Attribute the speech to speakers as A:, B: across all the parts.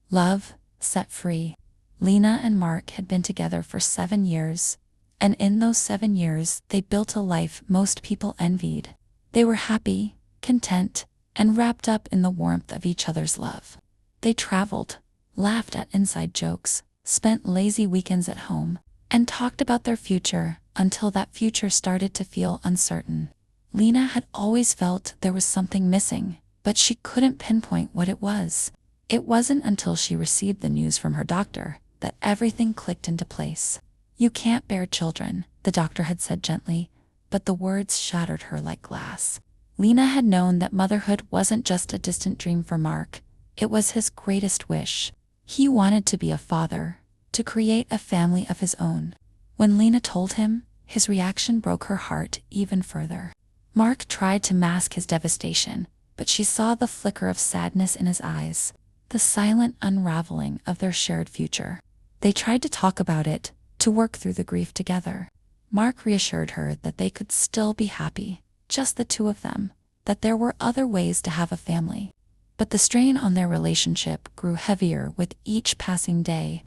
A: Love, set free. Lena and Mark had been together for 7 years, and in those 7 years they built a life most people envied. They were happy, content, and wrapped up in the warmth of each other's love. They traveled, laughed at inside jokes, spent lazy weekends at home, and talked about their future until that future started to feel uncertain. Lena had always felt there was something missing, but she couldn't pinpoint what it was. It wasn't until she received the news from her doctor that everything clicked into place. "You can't bear children," the doctor had said gently, but the words shattered her like glass. Lena had known that motherhood wasn't just a distant dream for Mark, it was his greatest wish. He wanted to be a father, to create a family of his own. When Lena told him, his reaction broke her heart even further. Mark tried to mask his devastation, but she saw the flicker of sadness in his eyes, the silent unraveling of their shared future. They tried to talk about it, to work through the grief together. Mark reassured her that they could still be happy, just the two of them, that there were other ways to have a family. But the strain on their relationship grew heavier with each passing day.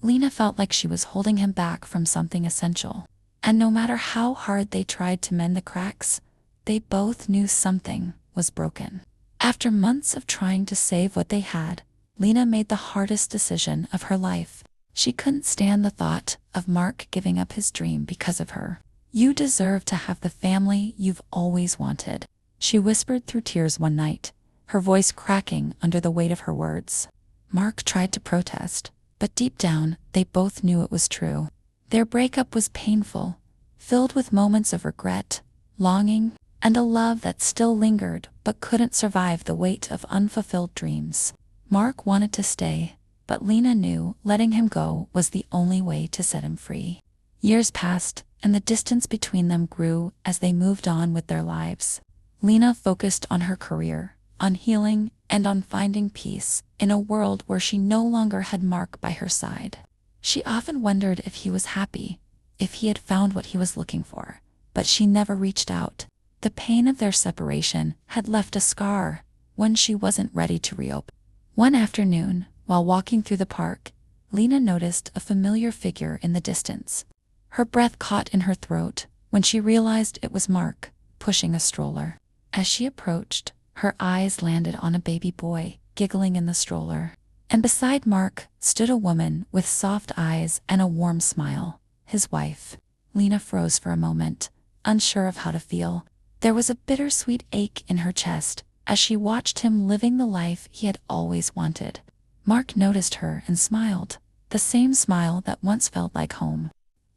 A: Lena felt like she was holding him back from something essential. And no matter how hard they tried to mend the cracks, they both knew something was broken. After months of trying to save what they had, Lena made the hardest decision of her life. She couldn't stand the thought of Mark giving up his dream because of her. "You deserve to have the family you've always wanted," she whispered through tears one night, her voice cracking under the weight of her words. Mark tried to protest, but deep down, they both knew it was true. Their breakup was painful, filled with moments of regret, longing, and a love that still lingered but couldn't survive the weight of unfulfilled dreams. Mark wanted to stay, but Lena knew letting him go was the only way to set him free. Years passed, and the distance between them grew as they moved on with their lives. Lena focused on her career, on healing, and on finding peace in a world where she no longer had Mark by her side. She often wondered if he was happy, if he had found what he was looking for, but she never reached out. The pain of their separation had left a scar, one she wasn't ready to reopen. One afternoon, while walking through the park, Lena noticed a familiar figure in the distance. Her breath caught in her throat when she realized it was Mark, pushing a stroller. As she approached, her eyes landed on a baby boy, giggling in the stroller. And beside Mark stood a woman with soft eyes and a warm smile, his wife. Lena froze for a moment, unsure of how to feel. There was a bittersweet ache in her chest as she watched him living the life he had always wanted. Mark noticed her and smiled, the same smile that once felt like home.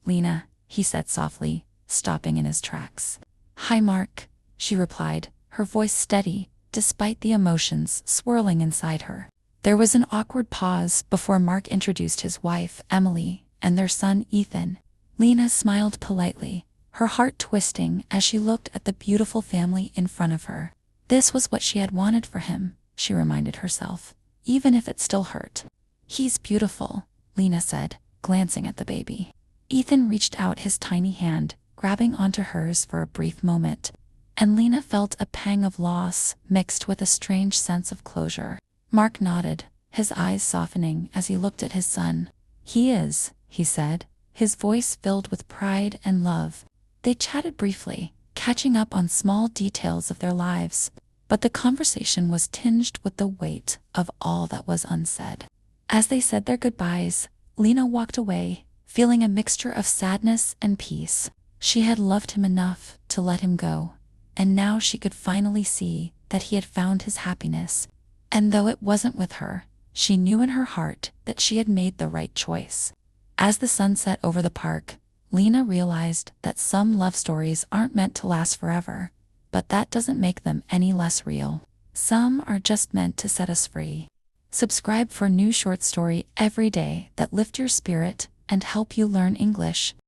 A: "Lena," he said softly, stopping in his tracks. "Hi, Mark," she replied, her voice steady, despite the emotions swirling inside her. There was an awkward pause before Mark introduced his wife, Emily, and their son, Ethan. Lena smiled politely, her heart twisting as she looked at the beautiful family in front of her. This was what she had wanted for him, she reminded herself, even if it still hurt. "He's beautiful," Lena said, glancing at the baby. Ethan reached out his tiny hand, grabbing onto hers for a brief moment, and Lena felt a pang of loss mixed with a strange sense of closure. Mark nodded, his eyes softening as he looked at his son. "He is," he said, his voice filled with pride and love. They chatted briefly, catching up on small details of their lives, but the conversation was tinged with the weight of all that was unsaid. As they said their goodbyes, Lena walked away, feeling a mixture of sadness and peace. She had loved him enough to let him go, and now she could finally see that he had found his happiness. And though it wasn't with her, she knew in her heart that she had made the right choice. As the sun set over the park, Lena realized that some love stories aren't meant to last forever, but that doesn't make them any less real. Some are just meant to set us free. Subscribe for new short story every day that lift your spirit and help you learn English.